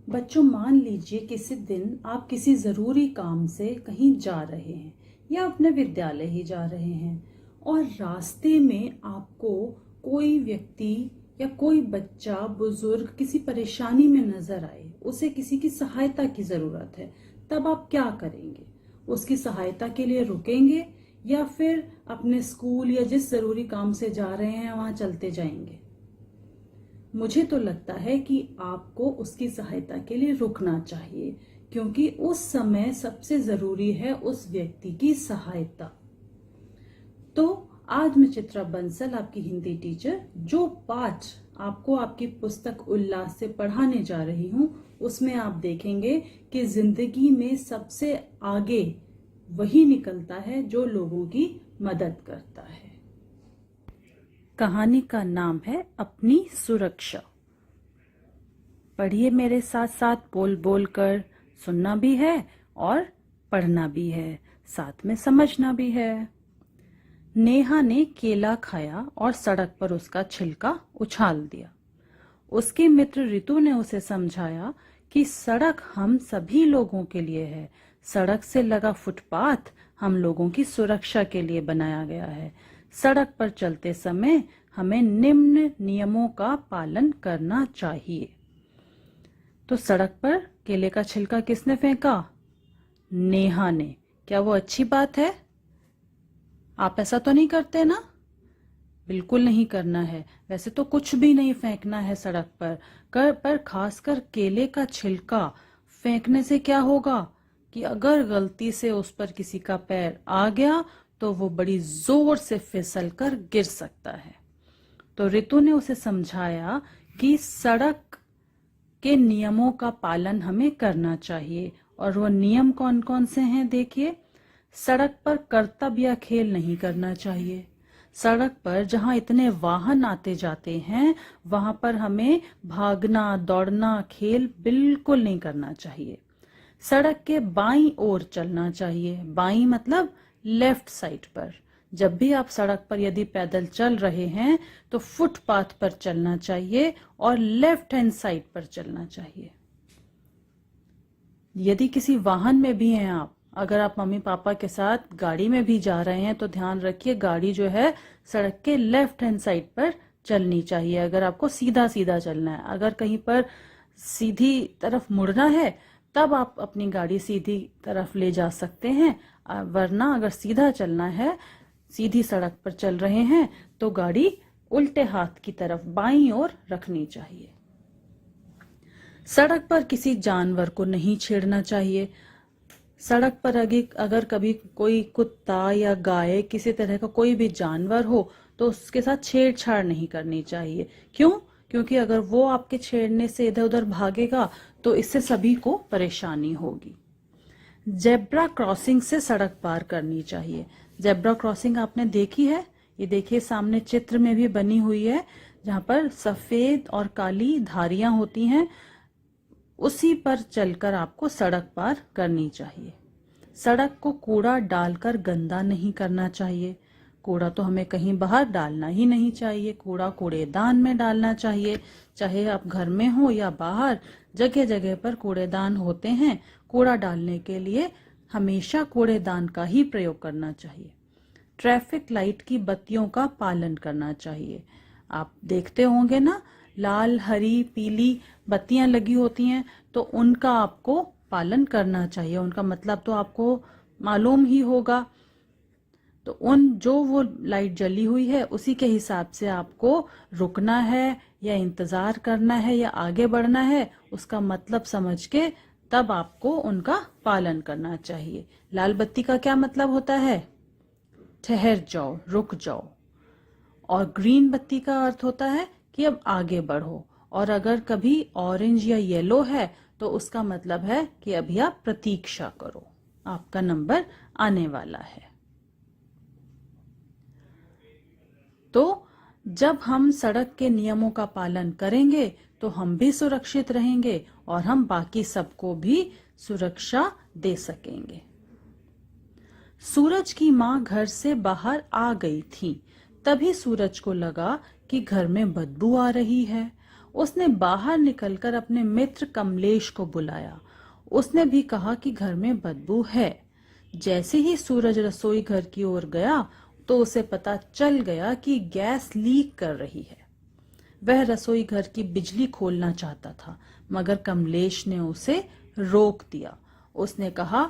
बच्चों, मान लीजिए किसी दिन आप किसी ज़रूरी काम से कहीं जा रहे हैं या अपने विद्यालय ही जा रहे हैं और रास्ते में आपको कोई व्यक्ति या कोई बच्चा, बुजुर्ग किसी परेशानी में नजर आए, उसे किसी की सहायता की ज़रूरत है, तब आप क्या करेंगे? उसकी सहायता के लिए रुकेंगे या फिर अपने स्कूल या जिस ज़रूरी काम से जा रहे हैं वहां चलते जाएंगे? मुझे तो लगता है कि आपको उसकी सहायता के लिए रुकना चाहिए, क्योंकि उस समय सबसे जरूरी है उस व्यक्ति की सहायता। तो आज मैं चित्रा बंसल, आपकी हिंदी टीचर, जो पाठ आपको आपकी पुस्तक उल्लास से पढ़ाने जा रही हूँ, उसमें आप देखेंगे कि जिंदगी में सबसे आगे वही निकलता है जो लोगों की मदद करता है। कहानी का नाम है अपनी सुरक्षा। पढ़िए मेरे साथ साथ, बोल बोल कर। सुनना भी है और पढ़ना भी है, साथ में समझना भी है। नेहा ने केला खाया और सड़क पर उसका छिलका उछाल दिया। उसके मित्र रितु ने उसे समझाया कि सड़क हम सभी लोगों के लिए है। सड़क से लगा फुटपाथ हम लोगों की सुरक्षा के लिए बनाया गया है। सड़क पर चलते समय हमें निम्न नियमों का पालन करना चाहिए। तो सड़क पर केले का छिलका किसने फेंका? नेहा ने। क्या वो अच्छी बात है? आप ऐसा तो नहीं करते ना? बिल्कुल नहीं करना है। वैसे तो कुछ भी नहीं फेंकना है सड़क पर खासकर केले का छिलका फेंकने से क्या होगा कि अगर गलती से उस पर किसी का पैर आ गया तो वो बड़ी जोर से फिसल कर गिर सकता है। तो रितु ने उसे समझाया कि सड़क के नियमों का पालन हमें करना चाहिए। और वो नियम कौन कौन से हैं देखिए। सड़क पर करतब या खेल नहीं करना चाहिए। सड़क पर जहां इतने वाहन आते जाते हैं वहां पर हमें भागना, दौड़ना, खेल बिल्कुल नहीं करना चाहिए। सड़क के बाईं ओर चलना चाहिए। बाईं मतलब लेफ्ट साइड पर। जब भी आप सड़क पर यदि पैदल चल रहे हैं तो फुटपाथ पर चलना चाहिए और लेफ्ट हैंड साइड पर चलना चाहिए। यदि किसी वाहन में भी हैं आप, अगर आप मम्मी पापा के साथ गाड़ी में भी जा रहे हैं तो ध्यान रखिए गाड़ी जो है सड़क के लेफ्ट हैंड साइड पर चलनी चाहिए। अगर आपको सीधा सीधा चलना है, अगर कहीं पर सीधी तरफ मुड़ना है तब आप अपनी गाड़ी सीधी तरफ ले जा सकते हैं, वरना अगर सीधा चलना है, सीधी सड़क पर चल रहे हैं तो गाड़ी उल्टे हाथ की तरफ बाईं ओर रखनी चाहिए। सड़क पर किसी जानवर को नहीं छेड़ना चाहिए। सड़क पर अगर कभी कोई कुत्ता या गाय, किसी तरह का कोई भी जानवर हो तो उसके साथ छेड़छाड़ नहीं करनी चाहिए। क्यों? क्योंकि अगर वो आपके छेड़ने से इधर उधर भागेगा तो इससे सभी को परेशानी होगी। जेब्रा क्रॉसिंग से सड़क पार करनी चाहिए। जेब्रा क्रॉसिंग आपने देखी है? ये देखिए सामने चित्र में भी बनी हुई है, जहां पर सफेद और काली धारियां होती हैं, उसी पर चलकर आपको सड़क पार करनी चाहिए। सड़क को कूड़ा डालकर गंदा नहीं करना चाहिए। कूड़ा तो हमें कहीं बाहर डालना ही नहीं चाहिए। कूड़ा कूड़ेदान में डालना चाहिए। चाहे आप घर में हो या बाहर, जगह जगह पर कूड़ेदान होते हैं। कूड़ा डालने के लिए हमेशा कूड़ेदान का ही प्रयोग करना चाहिए। ट्रैफिक लाइट की बत्तियों का पालन करना चाहिए। आप देखते होंगे ना, लाल, हरी, पीली बत्तियां लगी होती हैं, तो उनका आपको पालन करना चाहिए। उनका मतलब तो आपको मालूम ही होगा। तो वो लाइट जली हुई है उसी के हिसाब से आपको रुकना है या इंतजार करना है या आगे बढ़ना है, उसका मतलब समझ के तब आपको उनका पालन करना चाहिए। लाल बत्ती का क्या मतलब होता है? ठहर जाओ, रुक जाओ। और ग्रीन बत्ती का अर्थ होता है कि अब आगे बढ़ो। और अगर कभी ऑरेंज या येलो है तो उसका मतलब है कि अभी आप प्रतीक्षा करो, आपका नंबर आने वाला है। तो जब हम सड़क के नियमों का पालन करेंगे तो हम भी सुरक्षित रहेंगे और हम बाकी सबको भी सुरक्षा दे सकेंगे। सूरज की माँ घर से बाहर आ गई थी। तभी सूरज को लगा कि घर में बदबू आ रही है। उसने बाहर निकलकर अपने मित्र कमलेश को बुलाया। उसने भी कहा कि घर में बदबू है। जैसे ही सूरज रसोई घर की ओर गया तो उसे पता चल गया कि गैस लीक कर रही है। वह रसोई घर की बिजली खोलना चाहता था, मगर कमलेश ने उसे रोक दिया। उसने कहा,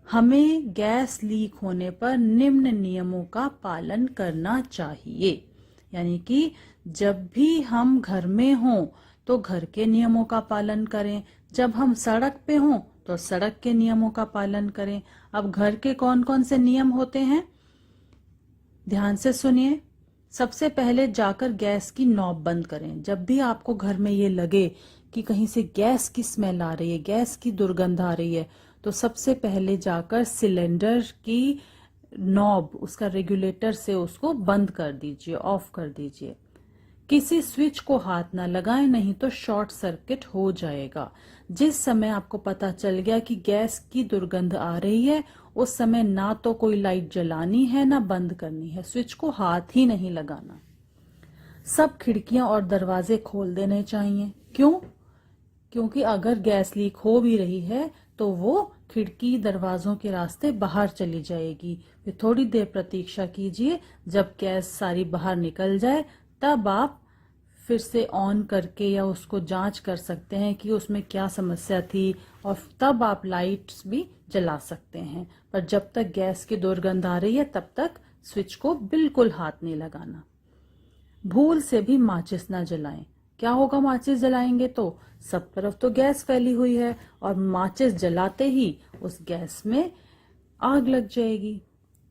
हमें गैस लीक होने पर निम्न नियमों का पालन करना चाहिए। यानी कि जब भी हम घर में हों तो घर के नियमों का पालन करें, जब हम सड़क पे हों तो सड़क के नियमों का पालन करें। अब घर के कौन कौन से नियम होते हैं, ध्यान से सुनिए। सबसे पहले जाकर गैस की नॉब बंद करें। जब भी आपको घर में ये लगे कि कहीं से गैस की स्मेल आ रही है, गैस की दुर्गंध आ रही है, तो सबसे पहले जाकर सिलेंडर की नॉब, उसका रेगुलेटर से उसको बंद कर दीजिए, ऑफ कर दीजिए। किसी स्विच को हाथ ना लगाएं, नहीं तो शॉर्ट सर्किट हो जाएगा। जिस समय आपको पता चल गया कि गैस की दुर्गंध आ रही है, उस समय ना तो कोई लाइट जलानी है ना बंद करनी है, स्विच को हाथ ही नहीं लगाना। सब खिड़कियां और दरवाजे खोल देने चाहिए। क्यों? क्योंकि अगर गैस लीक हो भी रही है तो वो खिड़की दरवाजों के रास्ते बाहर चली जाएगी। फिर थोड़ी देर प्रतीक्षा कीजिए, जब गैस सारी बाहर निकल जाए तब आप फिर से ऑन करके या उसको जांच कर सकते हैं कि उसमें क्या समस्या थी, और तब आप लाइट्स भी जला सकते हैं। पर जब तक गैस की दुर्गंध आ रही है तब तक स्विच को बिल्कुल हाथ नहीं लगाना। भूल से भी माचिस ना जलाएं। क्या होगा माचिस जलाएंगे तो? सब तरफ तो गैस फैली हुई है और माचिस जलाते ही उस गैस में आग लग जाएगी।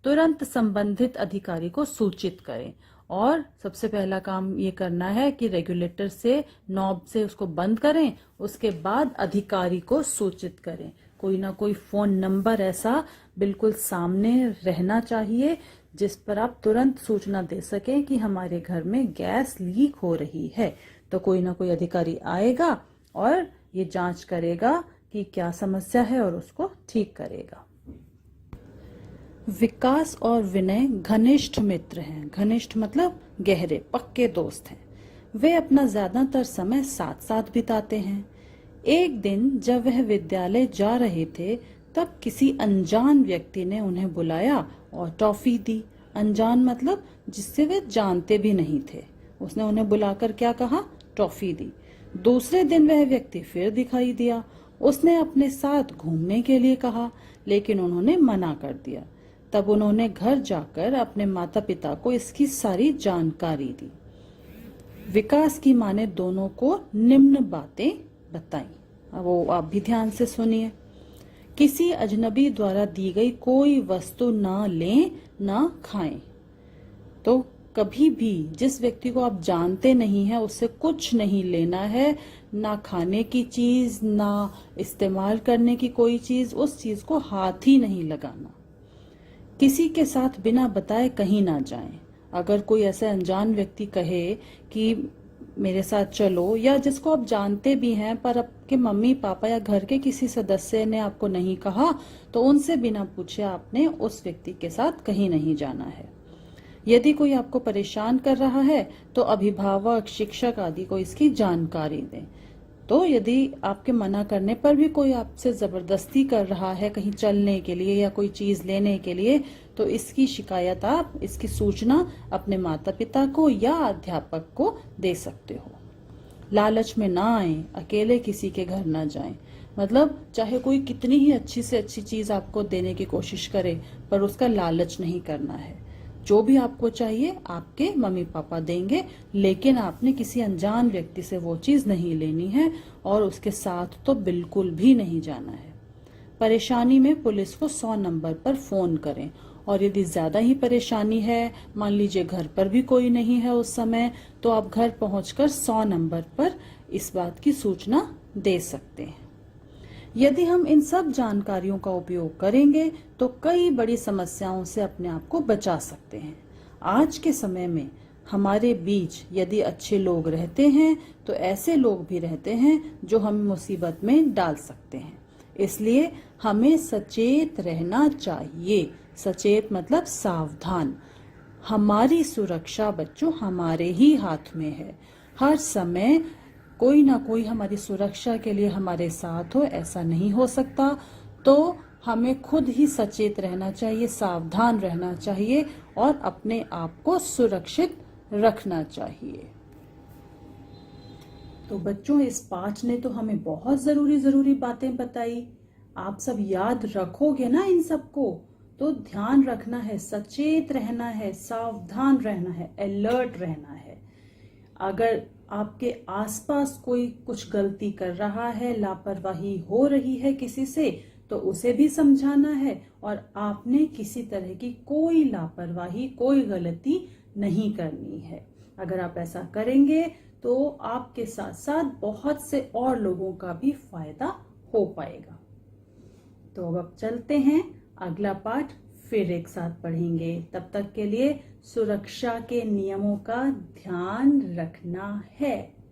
तुरंत संबंधित अधिकारी को सूचित करें, और सबसे पहला काम ये करना है कि रेगुलेटर से, नॉब से उसको बंद करें। उसके बाद अधिकारी को सूचित करें। कोई ना कोई फोन नंबर ऐसा बिल्कुल सामने रहना चाहिए जिस पर आप तुरंत सूचना दे सकें कि हमारे घर में गैस लीक हो रही है। तो कोई ना कोई अधिकारी आएगा और ये जांच करेगा कि क्या समस्या है और उसको ठीक करेगा। विकास और विनय घनिष्ठ मित्र हैं। घनिष्ठ मतलब गहरे पक्के दोस्त हैं। वे अपना ज्यादातर समय साथ साथ बिताते हैं। एक दिन जब वह विद्यालय जा रहे थे तब किसी अनजान व्यक्ति ने उन्हें बुलाया और टॉफी दी। अनजान मतलब जिससे वे जानते भी नहीं थे। उसने उन्हें बुलाकर क्या कहा? टॉफी दी। दूसरे दिन वह व्यक्ति फिर दिखाई दिया। उसने अपने साथ घूमने के लिए कहा, लेकिन उन्होंने मना कर दिया। तब उन्होंने घर जाकर अपने माता पिता को इसकी सारी जानकारी दी। विकास की माँ ने दोनों को निम्न बातें बताई। अब वो आप भी ध्यान से सुनिए। किसी अजनबी द्वारा दी गई कोई वस्तु ना लें ना खाएं। तो कभी भी जिस व्यक्ति को आप जानते नहीं हैं उससे कुछ नहीं लेना है, ना खाने की चीज ना इस्तेमाल करने की कोई चीज, उस चीज को हाथ ही नहीं लगाना। किसी के साथ बिना बताए कहीं ना जाएं। अगर कोई ऐसे अनजान व्यक्ति कहे कि मेरे साथ चलो, या जिसको आप जानते भी हैं पर आपके मम्मी पापा या घर के किसी सदस्य ने आपको नहीं कहा, तो उनसे बिना पूछे आपने उस व्यक्ति के साथ कहीं नहीं जाना है। यदि कोई आपको परेशान कर रहा है तो अभिभावक, शिक्षक आदि को इसकी जानकारी दें। तो यदि आपके मना करने पर भी कोई आपसे जबरदस्ती कर रहा है कहीं चलने के लिए या कोई चीज लेने के लिए, तो इसकी शिकायत आप, इसकी सूचना अपने माता पिता को या अध्यापक को दे सकते हो। लालच में ना आए, अकेले किसी के घर ना जाएं। मतलब चाहे कोई कितनी ही अच्छी से अच्छी चीज आपको देने की कोशिश करे, पर उसका लालच नहीं करना है। जो भी आपको चाहिए आपके मम्मी पापा देंगे, लेकिन आपने किसी अनजान व्यक्ति से वो चीज नहीं लेनी है और उसके साथ तो बिल्कुल भी नहीं जाना है। परेशानी में पुलिस को 100 नंबर पर फोन करें, और यदि ज्यादा ही परेशानी है, मान लीजिए घर पर भी कोई नहीं है उस समय, तो आप घर पहुंचकर 100 नंबर पर इस बात की सूचना दे सकते हैं। यदि हम इन सब जानकारियों का उपयोग करेंगे तो कई बड़ी समस्याओं से अपने आप को बचा सकते हैं। आज के समय में हमारे बीच यदि अच्छे लोग रहते हैं तो ऐसे लोग भी रहते हैं जो हमें मुसीबत में डाल सकते हैं। इसलिए हमें सचेत रहना चाहिए। सचेत मतलब सावधान। हमारी सुरक्षा बच्चों हमारे ही हाथ में है। हर समय कोई ना कोई हमारी सुरक्षा के लिए हमारे साथ हो, ऐसा नहीं हो सकता। तो हमें खुद ही सचेत रहना चाहिए, सावधान रहना चाहिए और अपने आप को सुरक्षित रखना चाहिए। तो बच्चों, इस पाठ ने तो हमें बहुत जरूरी बातें बताई। आप सब याद रखोगे ना इन सबको? तो ध्यान रखना है, सचेत रहना है, सावधान रहना है, अलर्ट रहना है। अगर आपके आसपास कोई कुछ गलती कर रहा है, लापरवाही हो रही है किसी से, तो उसे भी समझाना है और आपने किसी तरह की कोई लापरवाही, कोई गलती नहीं करनी है। अगर आप ऐसा करेंगे तो आपके साथ साथ बहुत से और लोगों का भी फायदा हो पाएगा। तो अब चलते हैं, अगला पाठ फिर एक साथ पढ़ेंगे। तब तक के लिए सुरक्षा के नियमों का ध्यान रखना है।